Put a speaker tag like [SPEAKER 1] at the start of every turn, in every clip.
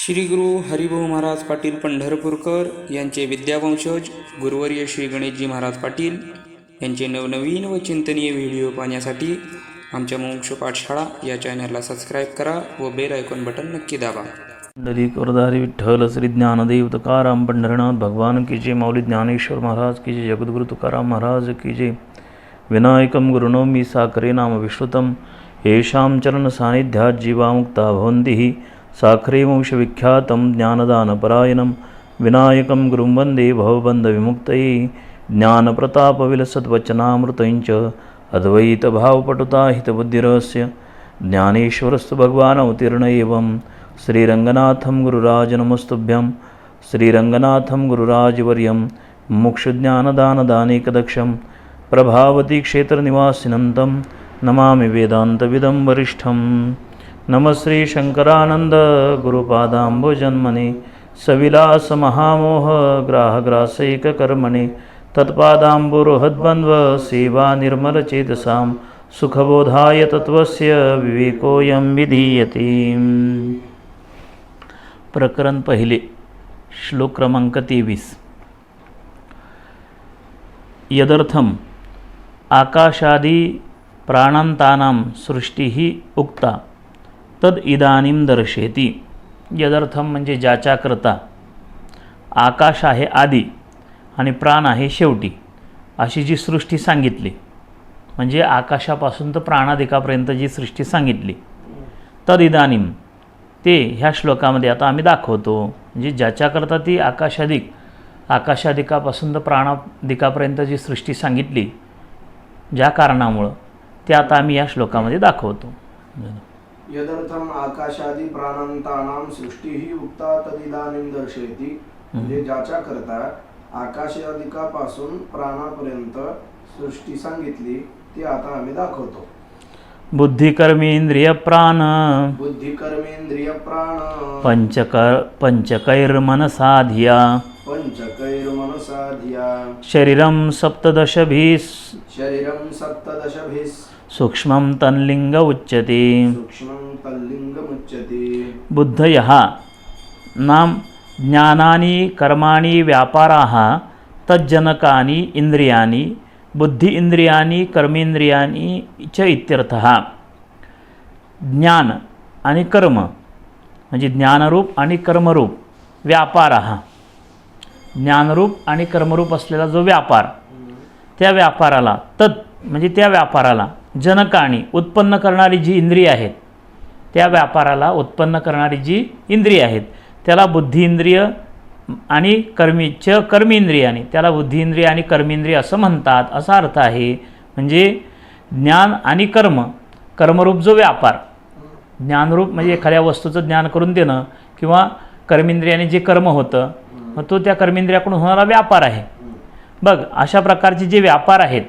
[SPEAKER 1] श्री गुरु हरिभाऊ महाराज पाटील पंढरपूरकर यांचे विद्यावंशज गुरुवर्य श्री गणेशजी महाराज पाटील यांचे नवनवीन व चिंतनीय व्हिडिओ पाहण्यासाठी आमच्या मोक्ष पाठशाळा या चॅनलला सबस्क्राईब करा व बेल आयकॉन बटन नक्की दाबा.
[SPEAKER 2] पंढरीक वरदारी विठ्ठल श्री ज्ञानदेव तुकाराम पंढरनाथ भगवान की जय. मौली ज्ञानेश्वर महाराज की जय. जगद्गुरु तुकाराम महाराज की जय. विनायकं गुरुनौमि साकरे नाम विश्रुतं येषां चरण सान्निध्यात् जीवामुक्ता भवन्ति. साखरे वंशविख्यातं ज्ञानदानपरायणं विनायकं गुरुं वन्दे भवबन्धविमुक्तये. ज्ञानप्रतापविलसद्वचनामृतञ्च अद्वैतभावपटुताहितबुद्धिरहस्य ज्ञानेश्वरस्तु भगवान् अवतीर्ण एवं. श्रीरङ्गनाथं गुरुराज नमस्तुभ्यं. श्रीरङ्गनाथं गुरुराजवर्यं मोक्षज्ञानदानदानेकदक्षं प्रभावती क्षेत्रनिवासिनं तं नमामि वेदान्तविदं वरिष्ठं. नमः श्री शंकरानंद गुरुपादाम्बुजन्मने सविलासमहामोह ग्राहग्रासैककर्मणे तत्पादाम्बुरोहद्वन्द्व सेवा निर्मलचेतसां सुखबोधाय तत्त्वस्य विवेकोऽयं विधीयते. प्रकरण पहिले, श्लोक क्रमांक 23. यदर्थम आकाशादि प्राणांतानां सृष्टिः उक्ता तद इदानीं दर्शेती. यदर्थम म्हणजे ज्याच्याकरता आकाश आहे आधी आणि प्राण आहे शेवटी, अशी जी सृष्टी सांगितली, म्हणजे आकाशापासून तर प्राणादिकापर्यंत जी सृष्टी सांगितली, तद इदानीं ते ह्या श्लोकामध्ये आता आम्ही दाखवतो. म्हणजे ज्याच्याकरता ती आकाशादिकापासून तर प्राणादिकापर्यंत जी सृष्टी सांगितली, ज्या कारणामुळं ते आता आम्ही या श्लोकामध्ये दाखवतो.
[SPEAKER 3] यदर्थम आकाशादि प्राणांतानां सृष्टिः उक्ता तदिदानीं दर्शयति. म्हणजे ज्याच्या करता आकाशादिकापासून प्राणापर्यंत सृष्टी सांगितली ती आता आम्ही दाखवतो.
[SPEAKER 2] बुद्धिकर्मेंद्रिय प्राण पंचकैर्मनसा धिया शरीरं सप्तदशभिः सूक्ष्मं तन्लिंग उच्यते. बुद्धयः नाम ज्ञानानि कर्माणि व्यापाराः तज्जनकानि इंद्रियाणि बुद्धि इंद्रियाणि कर्मेंद्रियाणि च इत्यर्थः. ज्ञान आणि कर्म म्हणजे ज्ञानरूप आणि कर्मरूप व्यापाराः. ज्ञानरूप आणि कर्मरूप असलेला जो व्यापार, त्या व्यापाराला म्हणजे त्या व्यापाराला जनकाणी उत्पन्न करणारी जी इंद्रिय आहेत, त्या व्यापाराला उत्पन्न करणारी जी इंद्रिय आहेत त्याला बुद्धी इंद्रिय आणि कर्मेंद्रियाने त्याला बुद्धी इंद्रिय आणि कर्मेंद्रिय असं म्हणतात, असा अर्थ आहे. म्हणजे ज्ञान आणि कर्मरूप जो व्यापार, ज्ञानरूप म्हणजे एखाद्या वस्तूचं ज्ञान करून देणं, किंवा कर्मेंद्रियाने जे कर्म होतं मग तो त्या कर्मेंद्रियाकडून होणारा व्यापार आहे. बघ, अशा प्रकारचे जे व्यापार आहेत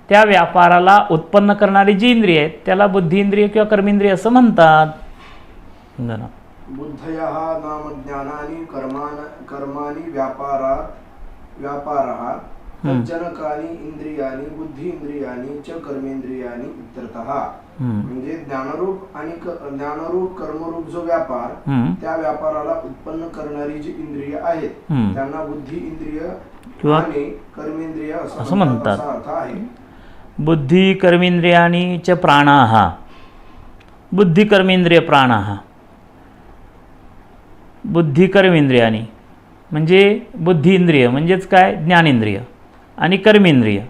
[SPEAKER 2] त्या व्यापाराला उत्पन्न करणारी जी इंद्रिय आहेत त्याला बुद्धी इंद्रिय किंवा कर्मेंद्रिय असं म्हणतात.
[SPEAKER 3] बुद्धयः नाम ज्ञानानि कर्माणि व्यापाराः तज्जनकानि इंद्रियाणि बुद्धि इंद्रियाणि च कर्मेंद्रियाणि इत्यर्थः. म्हणजे ज्ञानरूप कर्मरूप जो व्यापार, त्या व्यापाराला उत्पन्न करणारी जी इंद्रिय आहेत त्यांना बुद्धी इंद्रिय आणि कर्मेंद्रिय असं म्हणतात. अर्थ आहे.
[SPEAKER 2] बुद्धि कर्मेंद्रियाणि च प्राणाः. बुद्धि कर्मेंद्रिय प्राणाः. बुद्धी कर्मेंद्रियानी म्हणजे बुद्धी इंद्रिय म्हणजेच काय, ज्ञानेंद्रिय आणि कर्मेंद्रिय.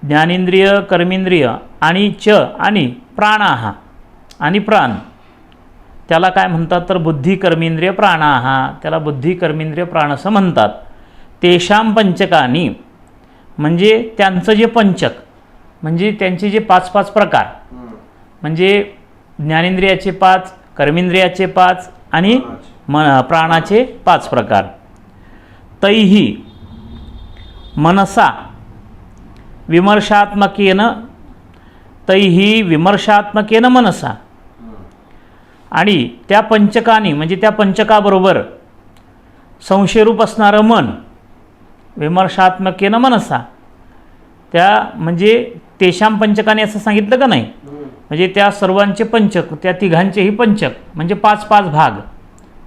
[SPEAKER 2] ज्ञानेंद्रिय कर्मेंद्रिय आणि आणि प्राणाः आणि प्राण, त्याला काय म्हणतात तर बुद्धी कर्मेंद्रिय प्राणाः. त्याला बुद्धी कर्मेंद्रिय प्राण असं म्हणतात. तेषां पंचकानी म्हणजे त्यांचं जे पंचक, म्हणजे त्यांचे जे 5 प्रकार, म्हणजे ज्ञानेंद्रियाचे 5, कर्मेंद्रियाचे 5 आणि प्राणाचे 5 प्रकार. तैहि मनसा विमर्शात्मकेन मनसा. आणि त्या पंचकानी म्हणजे त्या पंचकाबरोबर संशयरूप असणारं मन, विमर्शात्मकेन मनसा, त्या म्हणजे तेषां पंचकानी असं सांगितलं का नाही, म्हणजे त्या सर्वांचे पंचक, त्या तिघांचेही पंचक म्हणजे 5 भाग,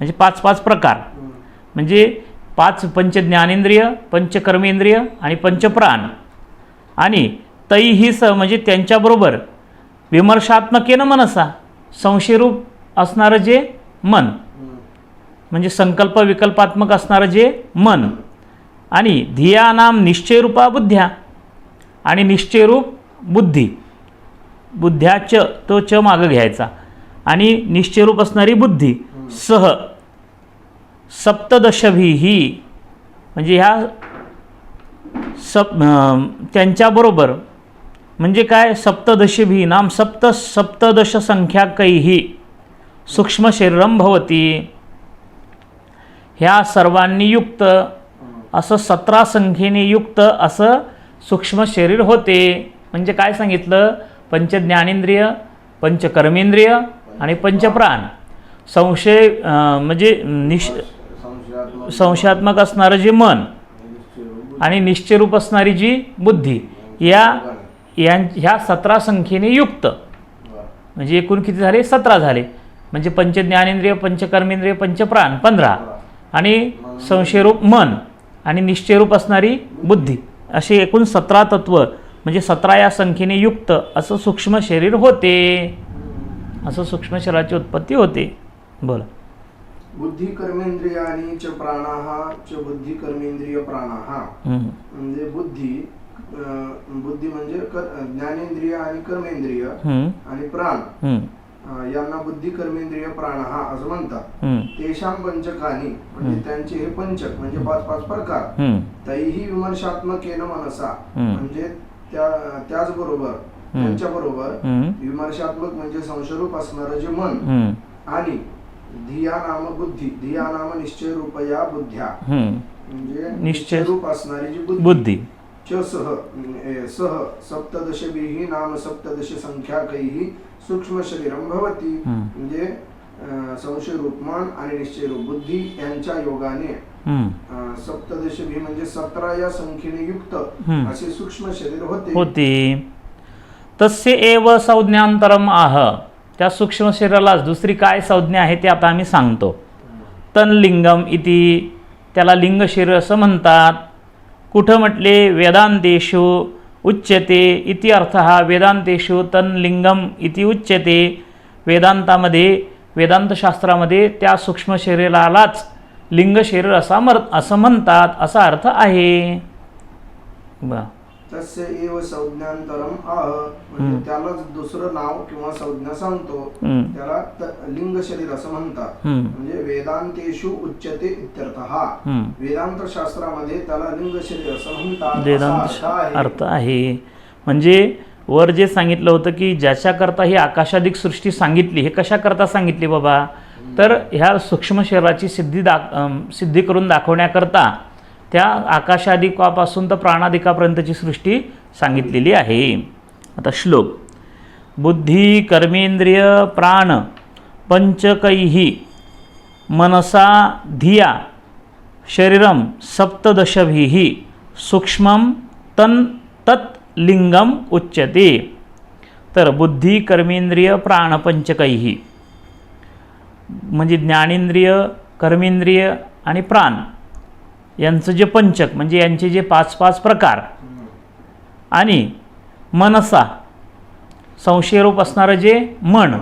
[SPEAKER 2] म्हणजे 5 प्रकार, म्हणजे 5 पंच ज्ञानेंद्रिय, पंच कर्मेंद्रिय आणि पंचप्राण. आणि तैही म्हणजे त्यांच्याबरोबर विमर्शात्मकेन मनसा, संशयरूप असणारं जे मन, म्हणजे संकल्प विकल्पात्मक असणारं जे मन. आणि धियानाम निश्चयरूपा बुद्ध्या, आणि निश्चयरूप बुद्धी, बुद्ध्याच तो च मागं घ्यायचा, आणि निश्चयरूप असणारी बुद्धी. सह सप्तदशभिही, म्हणजे ह्या त्यांच्याबरोबर, म्हणजे काय, सप्तदशभी नाम सप्तदश संख्याकैही सूक्ष्म शरीरम भवती, ह्या सर्वांनी युक्त असं 17 संख्येने युक्त असं सूक्ष्म शरीर होते. म्हणजे काय सांगितलं, पंच ज्ञानेंद्रिय, पंच कर्मेंद्रिय आणि पंचप्राण. संशय म्हणजे संशयात्मक असणारं जे मन आणि निश्चयरूप असणारी जी बुद्धी, ह्या 17 संख्येने युक्त, म्हणजे एकूण किती झाले, 17 झाले. म्हणजे पंच ज्ञानेंद्रिय, पंच कर्मेंद्रिय, पंचप्राण 15, आणि संशयरूप मन आणि निश्चयरूप असणारी बुद्धी, असे एकूण 17 तत्व, म्हणजे 17 या संख्येने युक्त असं सूक्ष्म शरीर होते. असं सूक्ष्म शरीराची उत्पत्ती होते. बोला.
[SPEAKER 3] बुद्धी कर्मेंद्रियानी च प्राणाः च बुद्धी कर्मेंद्रिय प्राणाः, म्हणजे बुद्धी म्हणजे ज्ञानेंद्रिय आणि कर्मेंद्रिय आणि प्राण, यांना बुद्धी कर्मेंद्रिय प्राणः असं म्हणतात. तेषां पंचकानी, म्हणजे त्यांचे हे पंचक म्हणजे 5 प्रकार. तैही विमर्शात्मकेन मनसा, म्हणजे त्याचबरोबर त्यांच्याबरोबर विमर्शात्मक म्हणजे संशयरूप असणारं जे मन, आणि धिया नाम बुद्धी, धिया नाम निश्चय रूपया बुद्ध्या, म्हणजे निश्चयरूप असणारी जी बुद्धी. च सह सप्तदशभिः नाम सप्तदश संख्याकैः सूक्ष्म शरीरम भवती, म्हणजे संशयरूप मन आणि निश्चयरूप बुद्धी यांच्या योगाने सप्तदशभी म्हणजे 17 या संख्येने युक्त असे सूक्ष्म शरीर होते.
[SPEAKER 2] तस्य एव संज्ञांतरम आह, त्या सूक्ष्म शरीरालाच दुसरी काय संज्ञा आहे ते आता आम्ही सांगतो. तनलिंगम इति, त्याला लिंग शरीर असं म्हणतात. कुठं म्हटले, वेदांतेषु उच्यते इति अर्थः, वेदांतेषु तनलिंगम इति उच्यते. वेदांतामध्ये, वेदांतशास्त्रामध्ये त्या सूक्ष्म शरीरालाच लिंग शरीर असं म्हणतात, असा अर्थ आहे.
[SPEAKER 3] तस्य एव संज्ञांतरम आह, म्हणजे त्यालाच दुसरं नाव किंवा संज्ञा सांगतो, त्याला लिंग शरीर असं म्हणतात. म्हणजे वेदांतेषु उच्यते इत्यर्थः, वेदांत शास्त्रामध्ये त्याला लिंग शरीर असं म्हणतात, वेदांत
[SPEAKER 2] अर्थ आहे. म्हणजे वर जे सांगितलं होतं की ज्याच्याकरता ही आकाशादिक सृष्टी सांगितली, हे कशाकरता सांगितली बाबा, तर ह्या सूक्ष्म शरीराची सिद्धी करून दाखवण्याकरता त्या आकाशादिकापासून तर प्राणादिकापर्यंतची सृष्टी सांगितलेली आहे. आता श्लोक. बुद्धी कर्मेंद्रिय प्राण पंचकैः मनसा धिया शरीरम सप्तदशभिः सूक्ष्मं तत् लिंगम उच्यते. तर बुद्धी कर्मेंद्रिय प्राण पंचकैः, म्हणजे ज्ञानेंद्रिय, कर्मेंद्रिय आणि प्राण यांचं जे पंचक, म्हणजे यांचे जे 5 प्रकार, आणि मनसा संशयरूप असणारं जे मन,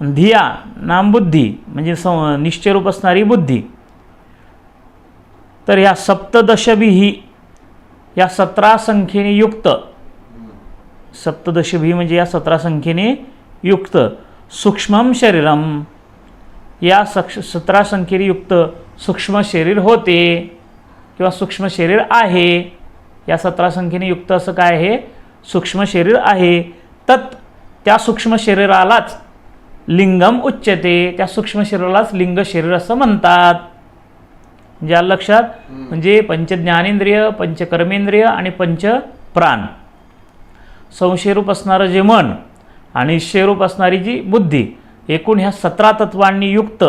[SPEAKER 2] धिया नाम बुद्धी म्हणजे निश्चयरूप असणारी बुद्धी. तर ह्या सप्तदशभिः, या 17 संख्येने युक्त, सप्तदशभिः म्हणजे या 17 संख्येने युक्त सूक्ष्मम शरीरम, या 17 संख्येने युक्त सूक्ष्म शरीर होते किंवा सूक्ष्म शरीर आहे. या 17 संख्येने युक्त असं काय आहे, सूक्ष्म शरीर आहे. त्या सूक्ष्म शरीरालाच लिंगम उच्यते, त्या सूक्ष्म शरीरालाच लिंग शरीर असं म्हणतात. ज्या लक्षात, म्हणजे पंच ज्ञानेंद्रिय, पंच कर्मेंद्रिय आणि पंच प्राण, संशयरूप असणारं जे मन आणि निश्चयरूप असणारी जी बुद्धी, एकूण ह्या 17 तत्वांनी युक्त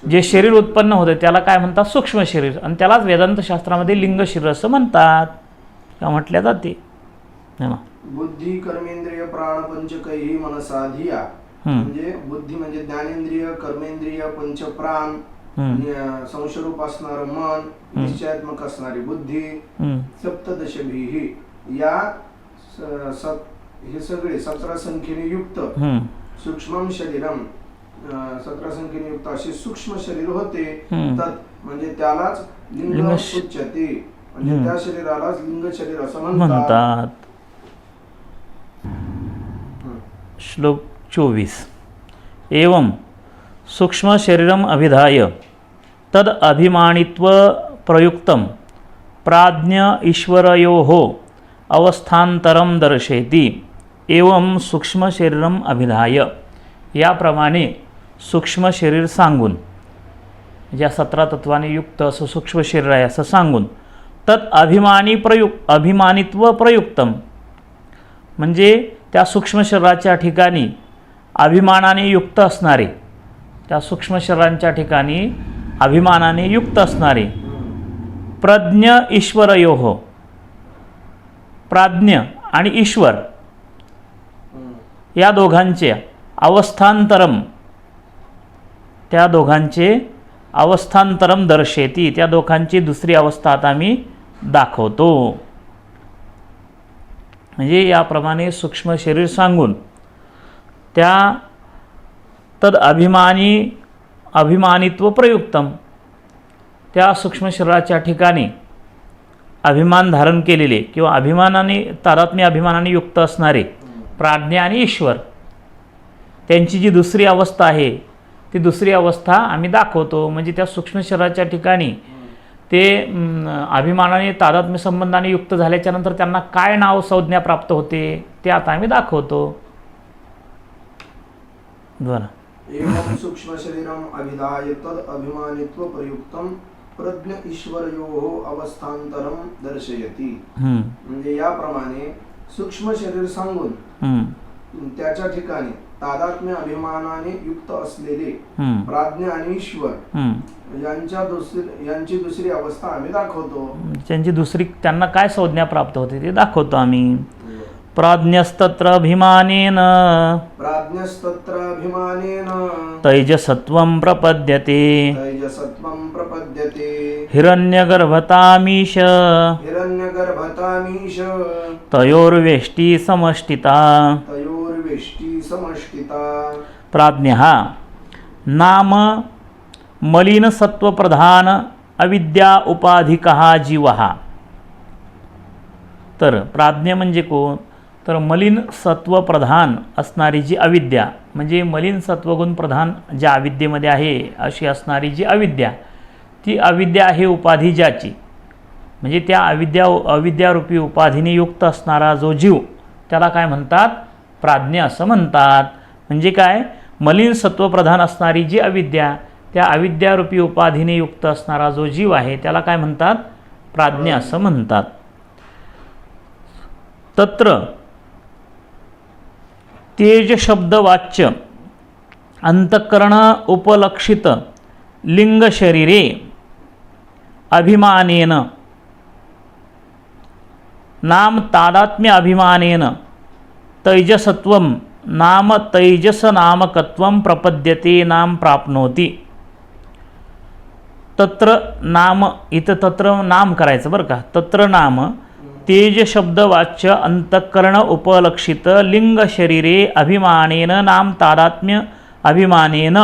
[SPEAKER 2] जे शरीर उत्पन्न होते त्याला काय म्हणतात, सूक्ष्म शरीर. आणि त्यालाच वेदांतशास्त्रामध्ये लिंग शरीर असं म्हणतात किंवा म्हटल्या जाते.
[SPEAKER 3] बुद्धी कर्मेंद्रिय प्राण पंचकैः मनसा धिया म्हणजे बुद्धी म्हणजे ज्ञानेंद्रिय, कर्मेंद्रिय, पंचप्राण, संशरूप असणार मन, निश्चयात्मक असणारी बुद्धी, सप्तदशभिः या हे सगळे 17 संख्येने युक्त सूक्ष्म शरीरम 17 संख्येने युक्त असे सूक्ष्म शरीर होते. तत् म्हणजे त्यालाच लिंग उच्यते, म्हणजे त्या शरीरालाच लिंग शरीर असं म्हणतात.
[SPEAKER 2] श्लोक 24. एवं सूक्ष्म शरीरम अभिधाय तद अभिमानित्व प्रयुक्तम प्राज्ञ ईश्वरयोः अवस्थांतरम दर्शयति. एवं सूक्ष्म शरीरम अभिधाय, याप्रमाणे सूक्ष्म शरीर सांगून, ज्या 17 तत्वाने युक्त असं सूक्ष्म शरीर आहे असं सांगून, तत् अभिमानित्व प्रयुक्तम म्हणजे त्या सूक्ष्म शरीराच्या ठिकाणी अभिमानाने युक्त असणारे, त्या सूक्ष्म शरीरांच्या ठिकाणी अभिमानाने युक्त असणारे प्रज्ञ ईश्वरयोः, प्राज्ञ आणि ईश्वर या दोघांचे अवस्थांतरम, त्या दोघांचे अवस्थांतरम दर्शयति, त्या दोघांची दुसरी अवस्था आता मी दाखवतो. म्हणजे याप्रमाणे सूक्ष्म शरीर सांगून त्या तद अभिमानित्व प्रयुक्तम, त्या सूक्ष्म शरीराच्या ठिकाणी अभिमान धारण केलेले किंवा अभिमानाने तादात्म्य अभिमानाने युक्त असणारे प्राज्ञा आणि ईश्वर, त्यांची जी दुसरी अवस्था आहे ती दुसरी अवस्था आम्ही दाखवतो. म्हणजे त्या सूक्ष्म शरीराच्या ठिकाणी ते अभिमानाने तादात्म्य संबंधाने युक्त झाल्याच्या नंतर त्यांना काय नाव संज्ञा प्राप्त होते ते आता आम्ही दाखवतो. बरं.
[SPEAKER 3] एवं सूक्ष्म शरीरम अभिधाय तद अभिमानित्व प्रयुक्तम प्रज्ञ ईश्वरयोः अवस्थांतरम दर्शयति. म्हणजे याप्रमाणे सूक्ष्म शरीर सांगून त्याच्या ठिकाणी तादात्म्य अभिमानाने युक्त असलेले प्राज्ञ आणि ईश्वर यांची दुसरी अवस्था आम्ही दाखवतो.
[SPEAKER 2] त्यांची दुसरी, त्यांना काय संज्ञा प्राप्त होते ते दाखवतो आम्ही. प्राज्ञस्तत्र अभिमानेन तैजसत्वं प्रपद्यते हिरण्यगर्भतामीश तयोर्वेष्टि समष्टिता. प्राज्ञः नाम मलिन सत्वप्रधान अविद्या उपाधिकः जीवः. तर प्राज्ञ म्हणजे कोण, तर मलिन सत्वप्रधान असणारी जी अविद्या, म्हणजे मलिन सत्वगुण प्रधान ज्या अविद्येमध्ये आहे अशी असणारी जी अविद्या, ती अविद्या आहे उपाधी ज्याची, म्हणजे त्या अविद्यारूपी उपाधीने युक्त असणारा जो जीव त्याला काय म्हणतात, प्राज्ञ असं म्हणतात. म्हणजे काय, मलिन सत्वप्रधान असणारी जी अविद्या, त्या अविद्यारूपी उपाधीने युक्त असणारा जो जीव आहे त्याला काय म्हणतात, प्राज्ञ असं म्हणतात. तत्र तेज शब्दवाच्य अंतःकरण उपलक्षित लिंग शरीरे अभिमानेन नाम तादात्म्य अभिमानेन तैजसत्वं नाम तैजस नामकत्वं प्रपद्यते नाम प्राप्नोति. तत्र नाम, इथं तत्र नाम करायचं बरं का. तत्र नाम तेज शब्दवाच्य अंतःकरण उपलक्षित लिंग शरीरे अभिमानेन नाम तादात्म्य अभिमानेन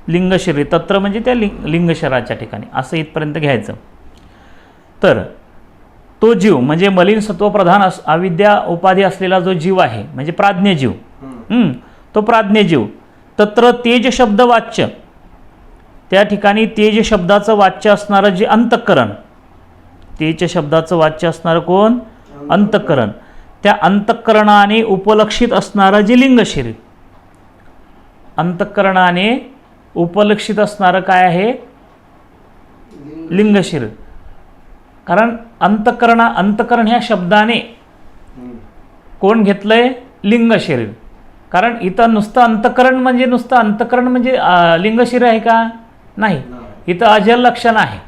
[SPEAKER 2] लिंग शरीर. तत्र म्हणजे त्या लिंग शरीराच्या ठिकाणी असं इथपर्यंत घ्यायचं. तर तो जीव म्हणजे मलिन सत्वप्रधान अविद्या उपाधी असलेला जो जीव आहे म्हणजे प्राज्ञ जीव, तो प्राज्ञ जीव. तत्र तेज शब्द वाच्य, त्या ठिकाणी तेज शब्दाचं वाच्य असणारं जे अंतःकरण, तेज शब्दाचं वाच्य असणारं कोण, अंतःकरण. त्या अंतःकरणाने उपलक्षित असणारं जे लिंग शरीर, अंतःकरणाने उपलक्षित असणारं काय आहे, लिंग शरीर. कारण अंतःकरण ह्या शब्दाने कोण घेतलंय, लिंग शरीर. कारण इथं नुसतं अंतःकरण म्हणजे नुसतं अंतःकरण म्हणजे लिंग शरीर आहे का, नाही. इथं अजल लक्षण आहे,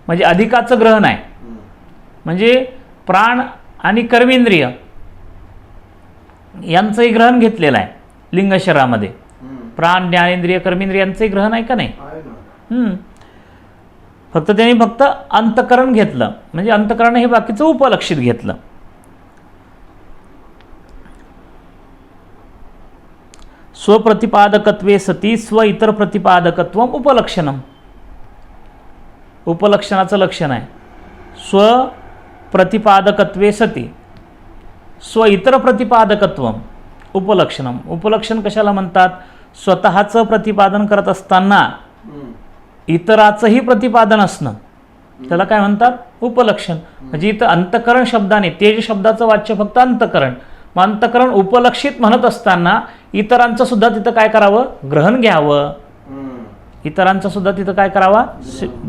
[SPEAKER 2] म्हणजे अधिकाचं ग्रहण आहे. म्हणजे प्राण आणि कर्मेंद्रिय यांचंही ग्रहण घेतलेलं आहे लिंग शरीरामध्ये. प्राण, ज्ञानेंद्रिय, कर्मेंद्रियांचंही ग्रहण आहे का नाही?
[SPEAKER 3] आहे ना.
[SPEAKER 2] फक्त त्यांनी फक्त अंतःकरण घेतलं, म्हणजे अंतःकरण हे बाकीचं उपलक्षित घेतलं. स्वप्रतिपादकत्वे सती स्व इतर प्रतिपादकत्व उपलक्षणम. उपलक्षणाचं लक्षण आहे स्वप्रतिपादकत्वे सती स्व इतर प्रतिपादकत्व उपलक्षणम. उपलक्षण कशाला म्हणतात? स्वतःचं प्रतिपादन करत असताना इतराचंही प्रतिपादन असणं त्याला काय म्हणतात? उपलक्षण. म्हणजे इथं अंतःकरण शब्दाने, तेज शब्दाचं वाच्य फक्त अंतःकरण, मग अंतःकरण उपलक्षित म्हणत असताना इतरांचं सुद्धा तिथं काय करावं? ग्रहण घ्यावं. इतरांचं सुद्धा तिथं काय करावं?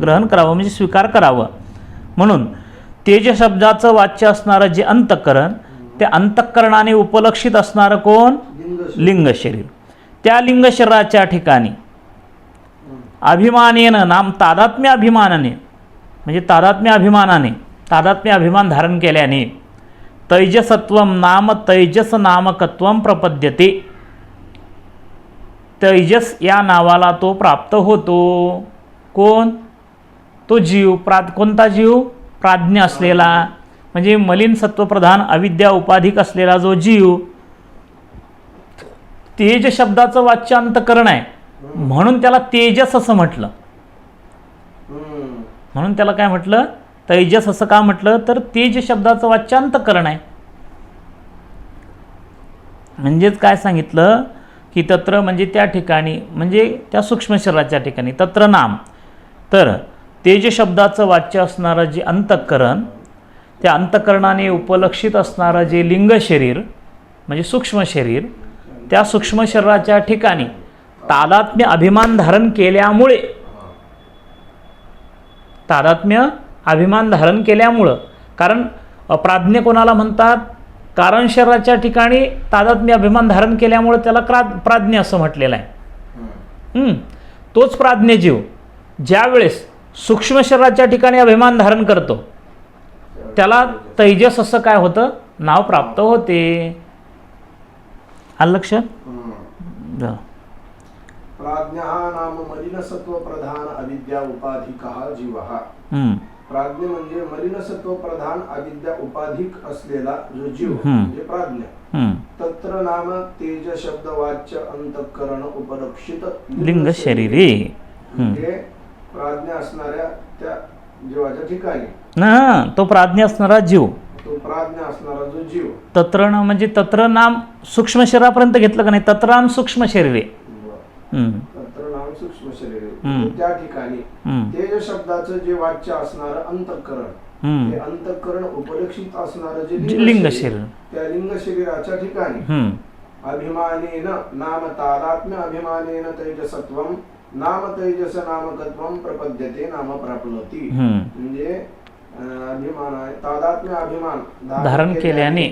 [SPEAKER 2] ग्रहण करावं, म्हणजे स्वीकार करावं. म्हणून तेज शब्दाचं वाच्य असणारं जे अंतःकरण, त्या अंतःकरणाने उपलक्षित असणारं कोण? लिंग शरीर. त्या लिंग शरीराच्या ठिकाणी अभिमानेनं नाम तादात्म्य अभिमानाने, म्हणजे तादात्म्य अभिमानाने, तादात्म्य अभिमान धारण केल्याने तैजसत्वम नाम तैजस नामकत्वम प्रपद्यते. तैजस या नावाला तो प्राप्त होतो. कोण? तो जीव. कोणता जीव? प्राज्ञ असलेला, म्हणजे मलिन सत्वप्रधान अविद्या उपाधिक असलेला जो जीव. तेज शब्दाचं वाच्य अंतःकरण आहे म्हणून त्याला तेजस असं म्हटलं. म्हणून त्याला काय म्हटलं? तैजस असं का म्हटलं? तर तेज शब्दाचं वाच्य अंतःकरण आहे. म्हणजेच काय सांगितलं की तत्र म्हणजे त्या ठिकाणी, म्हणजे त्या सूक्ष्म शरीराच्या ठिकाणी. तत्र नाम, तर तेज शब्दाचं वाच्य असणारं जे अंतःकरण, त्या अंतःकरणाने उपलक्षित असणारं जे लिंग शरीर म्हणजे सूक्ष्म शरीर, त्या सूक्ष्म शरीराच्या ठिकाणी तादात्म्य अभिमान धारण केल्यामुळे, तादात्म्य अभिमान धारण केल्यामुळं, कारण प्राज्ञ कोणाला म्हणतात? कारण शरीराच्या ठिकाणी तादात्म्य अभिमान धारण केल्यामुळे त्याला प्राज्ञ असं म्हटलेलं आहे. तोच प्राज्ञ जीव ज्या वेळेस सूक्ष्म शरीराच्या ठिकाणी अभिमान धारण करतो त्याला तैजस असं काय होतं? नाव प्राप्त होते. आलं लक्षात?
[SPEAKER 3] प्राज्ञः नाम मलिनसत्व प्रधान अविद्या उपाधिकः जीवः. प्राज्ञ म्हणजे मलिनसत्व प्रधान अविद्या उपाधिक असलेला जो जीव म्हणजे प्राज्ञ. तत्र नाम तेज शब्द वाच्य अंतःकरण उपलक्षित
[SPEAKER 2] लिंग शरीरे.
[SPEAKER 3] म्हणजे प्राज्ञ असणाऱ्या त्या जीवाच्या ठिकाणी
[SPEAKER 2] ना तो प्राज्ञ असणारा जीव,
[SPEAKER 3] तो प्राज्ञ असणारा जो जीव.
[SPEAKER 2] तत्र म्हणजे तत्र नाम सूक्ष्म शरीरापर्यंत घेतलं का नाही? तत्र नाम सूक्ष्म शरीरे.
[SPEAKER 3] तत्र नाम सूक्ष्म शरीरे. त्या ठिकाणी तेज शब्दाचं जे वाच्य असणारं अंतःकरण, ते अंतःकरण उपलक्षित असणारं जे
[SPEAKER 2] लिंग शरीर,
[SPEAKER 3] त्या लिंग शरीराच्या ठिकाणी अभिमानेन नाम तादात्म्य अभिमानेन तैजसत्वम नाम तैजस नामकत्वम प्रपद्यते नाम प्राप्नोति. म्हणजे अभिमान आहे, तादात्म्य अभिमान
[SPEAKER 2] धारण केल्याने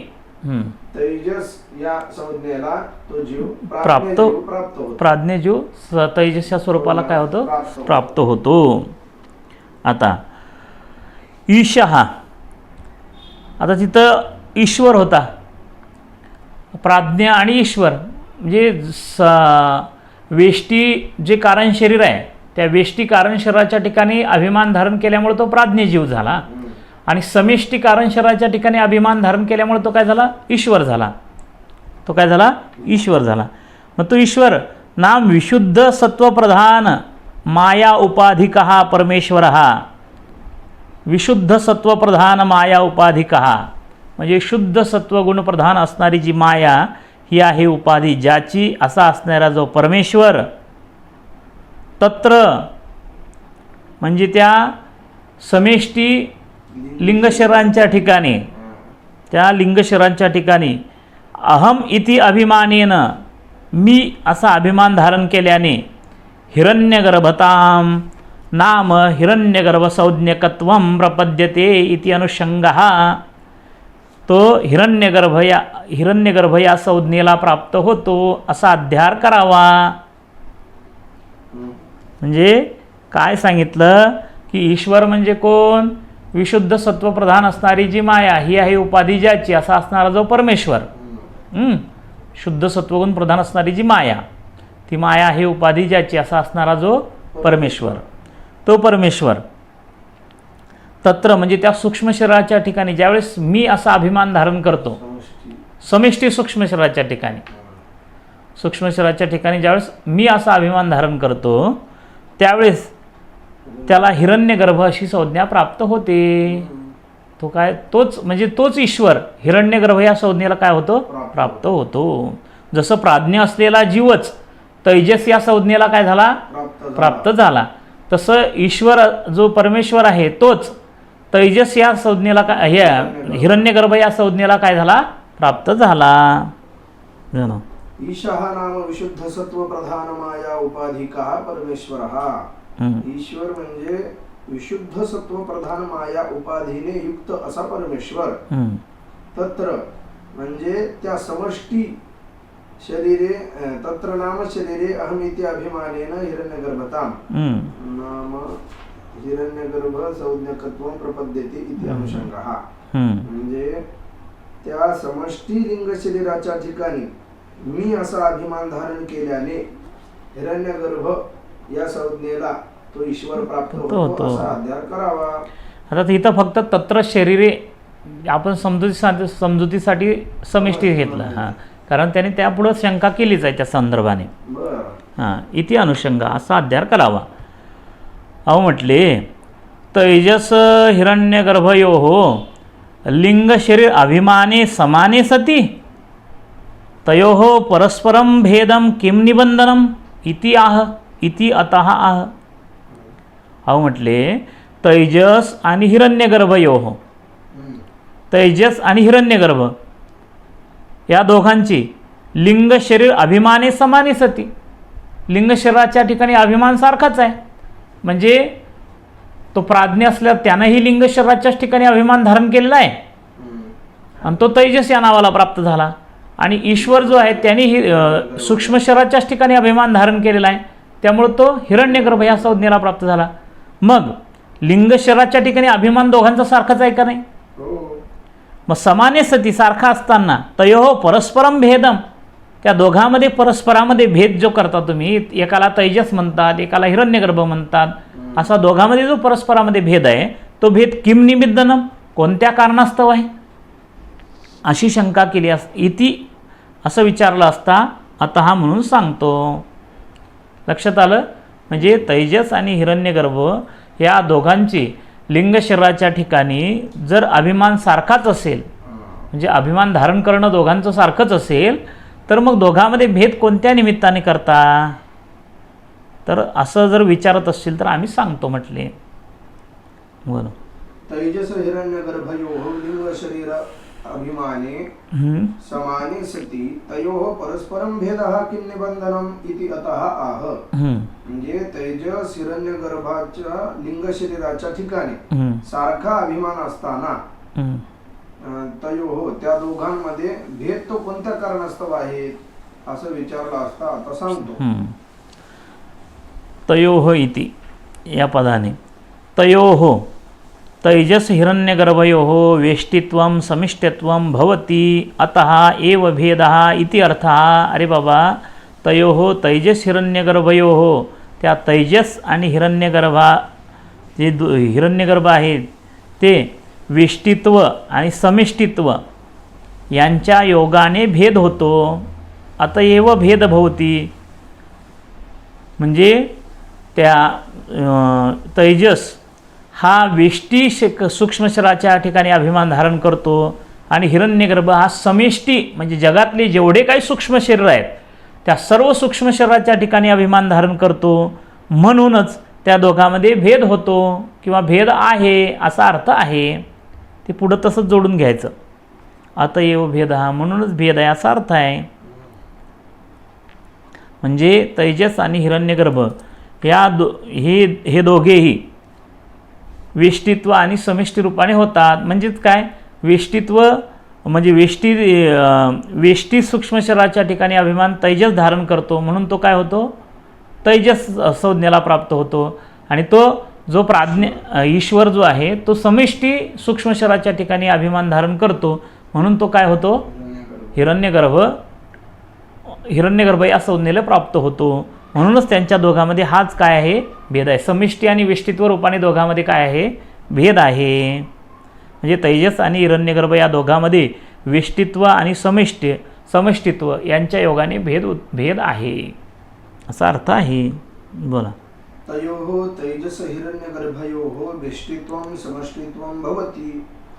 [SPEAKER 3] तैजस या संज्ञेला तो जीव
[SPEAKER 2] प्राप्त
[SPEAKER 3] होतो.
[SPEAKER 2] प्राज्ञ जीव तैजस या स्वरूपाला काय होतं? प्राप्त होतो. आता ईशः, आता तिथं ईश्वर होता. प्राज्ञ आणि ईश्वर म्हणजे वेष्टी जे कारण शरीर आहे त्या वेष्टी कारण शरीराच्या ठिकाणी अभिमान धारण केल्यामुळे तो प्राज्ञ जीव झाला, आणि समिष्टी कारण शरीराच्या ठिकाणी अभिमान धारण केल्यामुळे तो काय झाला? ईश्वर झाला. तो काय झाला? ईश्वर झाला. मग तो ईश्वर नाम विशुद्ध सत्वप्रधान माया उपाधिकः परमेश्वरः. विशुद्ध सत्वप्रधान माया उपाधिकः म्हणजे शुद्ध सत्वगुण प्रधान असणारी जी माया ही आहे उपाधी, ज्याची असा असणारा जो परमेश्वर. तत्र म्हणजे त्या समेष्टी लिंगशरांच्या ठिकाणी, त्या लिंगशरांच्या ठिकाणी अहम इति अभिमानेन, मी असा अभिमान धारण केल्याने हिरण्यगर्भताम नाम हिरण्यगर्भसंज्ञकत्वं प्रपद्यते इति अनुषंगः. तो हिरण्यगर्भ या संज्ञेला प्राप्त होतो असा अध्यार करावा. म्हणजे काय सांगितलं की ईश्वर म्हणजे कोण? विशुद्ध सत्वप्रधान असणारी जी माया ही आहे उपाधी ज्याची असा असणारा जो परमेश्वर. शुद्ध सत्वगुण प्रधान असणारी जी माया, ती माया ही उपाधी ज्याची असा असणारा जो परमेश्वर, तो परमेश्वर तत्र म्हणजे त्या सूक्ष्म शरीराच्या ठिकाणी ज्यावेळेस मी असा अभिमान धारण करतो, समिष्टी सूक्ष्म शरीराच्या ठिकाणी, सूक्ष्म शरीराच्या ठिकाणी ज्यावेळेस मी असा अभिमान धारण करतो त्यावेळेस त्याला हिरण्यगर्भ अशी संज्ञा प्राप्त होते. तो काय, तोच म्हणजे तोच ईश्वर हिरण्यगर्भ या संज्ञेला काय होतो, प्राप्त होतो. जसं प्राज्ञ असलेला जीवच तैजस या संज्ञेला काय झाला, प्राप्त झाला, तसं ईश्वर जो परमेश्वर आहे तोच तैजस या संज्ञेला काय, हिरण्यगर्भ या संज्ञेला काय झाला, प्राप्त झाला.
[SPEAKER 3] ईशः नाम विशुद्ध सत्व प्रधान माया उपाधिका परमेश्वरः. ईश्वर म्हणजे विशुद्ध सत्व प्रधान माया उपाधीने युक्त असा परमेश्वर. तत्र म्हणजे त्या समष्टी शरीरे, तत्र नाम शरीरे अहमिति अभिमानेन हिरण्यगर्भताम नाम हिरण्यगर्भ संज्ञकत्वं प्रपद्यते इति अनुषंगः. म्हणजे त्या समष्टी लिंग शरीराच्या ठिकाणी मी असा अभिमान धारण केल्याने हिरण्यगर्भ या संज्ञेला तो ईश्वर प्राप्त होतो असा अध्यार करावा.
[SPEAKER 2] आता इथं फक्त तत्र शरीरे आपण समजुतीसाठी समिष्टी घेतलं, हां, कारण त्याने त्यापुढं शंका केलीच आहे त्या संदर्भाने. हां, इति अनुषंग असा अध्यार करावा. अहो म्हटले तैजस हिरण्यगर्भयोः लिंग शरीर अभिमाने समाने सती तयोः परस्परं भेदं किं निबंधनम इति आह इति अतः आह. अहो म्हटले तैजस आणि हिरण्यगर्भयोः, तैजस आणि हिरण्यगर्भ या दोघांची लिंग शरीर अभिमाने समाने सती, लिंग शरीराच्या ठिकाणी अभिमान सारखाच आहे. म्हणजे तो प्राज्ञ असल्यावर त्यानंही लिंग शरीराच्याच ठिकाणी अभिमान धारण केलेला आहे आणि तो तैजस या नावाला प्राप्त झाला. आणि ईश्वर जो आहे त्यानेही सूक्ष्म शरीराच्याच ठिकाणी अभिमान धारण केलेला आहे, त्यामुळे तो हिरण्यगर्भ या संज्ञेला प्राप्त झाला. मग लिंग शरीराच्या ठिकाणी अभिमान दोघांचा सारखाच आहे का नाही? मग समाने सती सारखा असताना तयोः परस्परम भेदम, त्या दोघांमध्ये परस्परामध्ये भेद जो करता तुम्ही, एकाला तैजस म्हणतात एकाला हिरण्यगर्भ म्हणतात, असा दोघांमध्ये जो परस्परामध्ये भेद आहे तो भेद किम निमित्तनम, कोणत्या कारणास्तव आहे अशी शंका केली इति असं विचारलं असता अतः म्हणून सांगतो. लक्षात आलं? म्हणजे तैजस आणि हिरण्यगर्भ या दोघांची लिंग शरीराच्या ठिकाणी जर अभिमान सारखाच असेल, म्हणजे अभिमान धारण करणं दोघांचं सारखंच असेल, तर मग दोघांमध्ये भेद कोणत्या निमित्ताने करता, तर असं जर विचारत असतील तर आम्ही सांगतो म्हटले. बरं,
[SPEAKER 3] तैजस हिरण्यगर्भयोः लिंग शरीर अभिमाने समाने सती तयोः परस्परं भेदः किं निबंधनम इति अतः आह. म्हणजे तेजस हिरण्यगर्भाच्या लिंग शरीराच्या ठिकाणी सारखा अभिमान असताना तयोः त्या दोघांमध्ये भेद तो कोणत्या कारणास्तव आहे असं विचारलं असता आता सांगतो.
[SPEAKER 2] तयोः इति या पदाने तयोः तैजस हिरण्यगर्भयोः वेष्टित्वं समिष्टित्वं भवति अतः एव भेदः इति अर्थः. अरे बाबा, तयोः तैजस हिरण्यगर्भयोः, त्या तैजस आणि हिरण्यगर्भा जे हिरण्यगर्भ आहेत ते वेष्टित्व आणि समिष्टित्व यांच्या योगाने भेद होतो. अतएव भेद भवति, म्हणजे त्या तैजस हा वेष्टी सूक्ष्म शरीराच्या ठिकाणी अभिमान धारण करतो आणि हिरण्यगर्भ हा समिष्टी म्हणजे जगातले जेवढे काही सूक्ष्म शरीर आहेत त्या सर्व सूक्ष्म शरीराच्या ठिकाणी अभिमान धारण करतो. म्हणूनच त्या दोघांमध्ये भेद होतो किंवा भेद आहे असा अर्थ आहे. ते पुढं तसंच जोडून घ्यायचं. अतएव भेद हा, म्हणूनच भेद आहे असा अर्थ आहे. म्हणजे तैजस आणि हिरण्यगर्भ या हे दोघेही वेष्टित्व आणि समिष्टी रूपाने होतात. म्हणजेच काय, वेष्टित्व म्हणजे वेष्टी सूक्ष्म शरीराच्या ठिकाणी अभिमान तैजस धारण करतो, म्हणून तो काय होतो, तैजस संज्ञेला प्राप्त होतो. आणि तो जो प्राज्ञ ईश्वर जो आहे तो समिष्टी सूक्ष्म शरीराच्या ठिकाणी अभिमान धारण करतो, म्हणून तो काय होतो, हिरण्यगर्भ हिरण्यगर्भ या संज्ञेला प्राप्त होतो. म्हणूनच त्यांच्या दोघांमध्ये हाच काय आहे, भेद आहे. समिष्टी आणि वेष्टित्व रूपाने दोघांमध्ये काय आहे, भेद आहे. म्हणजे तेजस आणि हिरण्यगर्भ या दोघांमध्ये वेष्टित्व आणि समष्टित्व यांच्या योगाने भेद आहे, असा अर्थ आहे. बोला.
[SPEAKER 3] तयोः तैजस हिरण्यगर्भयोः वेष्टित्वं समष्टित्वं भवति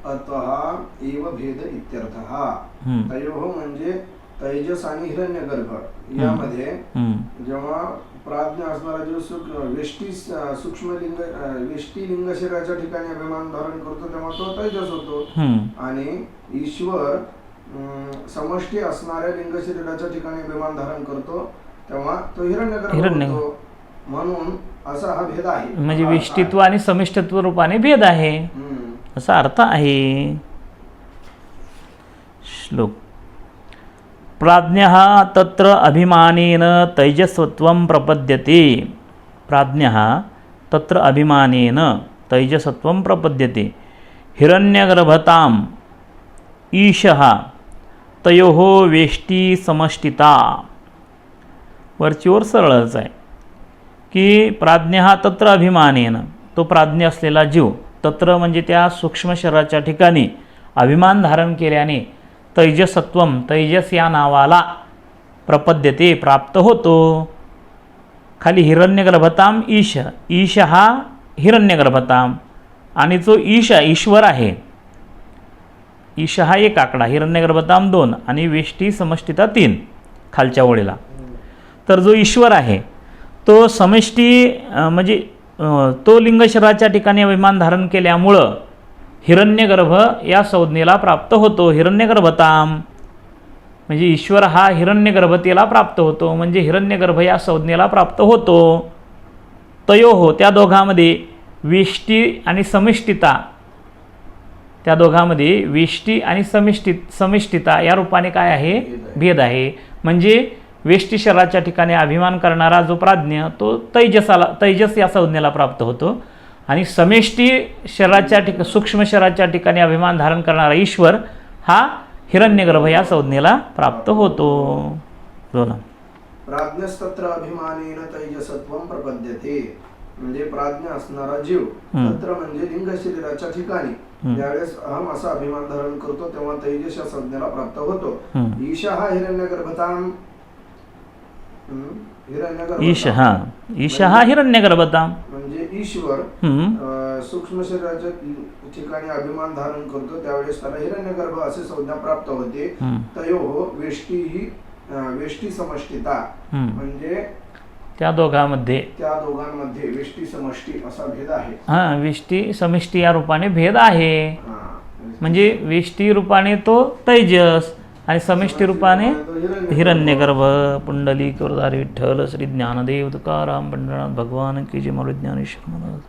[SPEAKER 3] अतः एव भेद इत्यर्थः. तयोः म्हणजे तैजस आणि हिरण्यगर्भ यामध्ये जेव्हा प्राज्ञ असणारा जो वेष्टी लिंग शरीराच्या ठिकाणी अभिमान धारण करतो तेव्हा तो तैजस होतो. आणि ईश्वर समष्टी असणाऱ्या लिंग शरीराच्या ठिकाणी अभिमान धारण करतो तेव्हा तो हिरण्यगर्भ होतो. म्हणून असा हा भेद आहे.
[SPEAKER 2] म्हणजे विष्टित्व आणि समिष्टित्व रूपाने भेद आहे, असा अर्थ आहे. श्लोक. प्राज्ञः तत्र अभिमानेन तैजसत्वं प्रपद्यते. प्राज्ञः तत्र अभिमानेन तैजसत्वं प्रपद्यते. हिरण्यगर्भताम् ईशः तयोः वेष्टी समष्टिता. वरचीवर सरळच आहे की प्राज्ञः तत्र अभिमानेन, तो प्राज्ञ असलेला जीव, तत्र म्हणजे त्या सूक्ष्म शरीराच्या ठिकाणी अभिमान धारण केल्याने तैजसत्वम, तैजस या नावाला प्रपद्यते, प्राप्त होतो. खाली हिरण्यगर्भताम ईश, ईश हा हिरण्यगर्भताम आणि जो ईश ईश्वर आहे, ईश हा एक आकडा, हिरण्यगर्भताम 2 आणि वेष्टी समष्टिता 3 खालच्या ओळीला. तर जो ईश्वर आहे तो समष्टी म्हणजे तो लिंग शरीराच्या ठिकाणी अभिमान धारण केल्यामुळं हिरण्यगर्भ या संज्ञेला प्राप्त होतो. हिरण्यगर्भताम म्हणजे ईश्वर हा हिरण्यगर्भतेला प्राप्त होतो, म्हणजे हिरण्यगर्भ या संज्ञेला प्राप्त होतो. तयोः त्या दोघांमध्ये वेष्टी आणि समिष्टिता, त्या दोघांमध्ये वेष्टी आणि समिष्टिता या रूपाने काय आहे, भेद आहे. म्हणजे वेष्टी शरीराच्या ठिकाणी अभिमान करणारा जो प्राज्ञ तो तैजस या संज्ञेला प्राप्त होतो आणि समेष्टी शरीराच्या सूक्ष्म शरीराच्या ठिकाणी अभिमान धारण करणारा ईश्वर हा हिरण्यगर्भ या संज्ञेला प्राप्त होतो. बोला.
[SPEAKER 3] प्राज्ञस्तत्र अभिमानेन तैजसत्वं प्रपद्यते. म्हणजे प्राज्ञ असणारा जीव तत्र म्हणजे लिंग शरीराच्या ठिकाणी ज्यावेळेस अहम असा अभिमान धारण करतो तेव्हा तेजस या संज्ञेला प्राप्त होतो. ईशा हा हिरण्यगर्भताम,
[SPEAKER 2] ईश हा हिरण्यगर्भताम
[SPEAKER 3] म्हणजे ईश्वर सूक्ष्म शरीराच्या ठिकाणी अभिमान धारण करतो त्यावेळेस त्याला हिरण्यगर्भ असे संज्ञा प्राप्त होते. तयोः वेष्टी समष्टिता म्हणजे त्या दोघांमध्ये वेष्टी समष्टी असा भेद आहे.
[SPEAKER 2] वेष्टी समिष्टी या रूपाने भेद आहे. म्हणजे वेष्टी रूपाने तो तैजस आणि समिष्टी रूपाने हिरण्यगर्भ. पुंडलिक वरदारी विठ्ठल श्री ज्ञानदेव तुकाराम पंढरनाथ भगवान की जय. ज्ञानेश्वर महाराज.